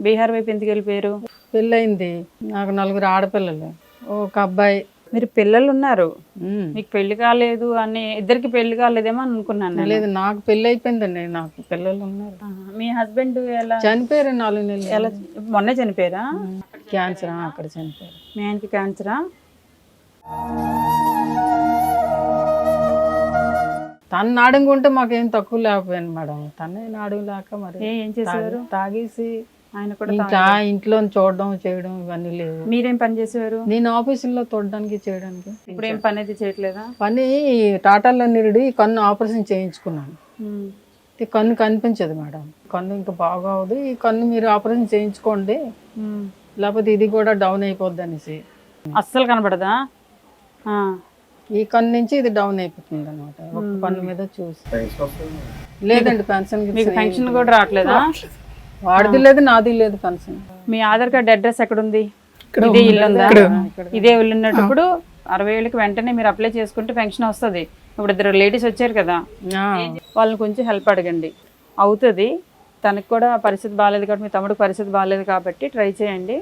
బీహార్ వైపు ఎందుకు వెళ్ళిపోయారు? పెళ్ళయింది, నాకు 4 ఆడపిల్లలు, ఒక అబ్బాయి. మీరు పిల్లలు ఉన్నారు, మీకు పెళ్లి కాలేదు అని, ఇద్దరికి పెళ్లి కాలేదేమో అనుకున్నాను నేను. లేదు, నాకు పెళ్ళి అయిపోయిందండి, నాకు పిల్లలు ఉన్నారు. మీ హస్బెండ్ ఎలా చనిపోయారు 4 నెలలు. ఎలా మొన్నే చనిపోయారా? క్యాన్సర్, అక్కడ చనిపోయారు. మీ ఆయనకి క్యాన్సరా? తను నాడుగుంటే మాకేం తక్కువ లేకపోయాను మేడం. తనే నాడుగు లేక మరి ఏం చేసేవారు? తాగేసి ఆయన కూడా ఇంకా ఇంట్లో చూడడం చేయడం ఇవన్నీ లేవు. మీరేం పని చేసేవారు? నేను ఆఫీసుల్లో తోడడానికి చేయడానికి. ఇప్పుడు ఏం పని అయితే చేయట్లేదా? పని టాటాలో నిరుడి కన్ను ఆపరేషన్ చేయించుకున్నాను. ఈ కన్ను కనిపించదు మేడం, కన్ను ఇంకా బాగా అవదు, ఈ కన్ను మీరు ఆపరేషన్ చేయించుకోండి లేకపోతే ఇది కూడా డౌన్ అయిపోద్ది అనేసి. అస్సలు కనబడదా? ఈ కన్ను నుంచి ఇది డౌన్ అయిపోతుంది అనమాట. ఒక కన్ను మీద చూసి లేదండి, పెన్షన్ మీకు పెన్షన్ కూడా రావట్లేదా? వాడిది లేదు, నాది లేదు పెన్షన్. మీ ఆధార్ కార్డ్ అడ్రస్ ఎక్కడ ఉంది? ఇదే ఇల్లు ఉందా? ఇదే ఇల్లు ఉన్నప్పుడు 60 ఏళ్ళకి వెంటనే మీరు అప్లై చేసుకుంటే పెన్షన్ వస్తుంది. ఇప్పుడు 2 లేడీస్ వచ్చారు కదా, వాళ్ళని కొంచెం హెల్ప్ అడగండి, అవుతుంది. తనకు కూడా పరిస్థితి బాగాలేదు కాబట్టి, మీ తమ్ముడికి పరిస్థితి బాగాలేదు కాబట్టి ట్రై చేయండి.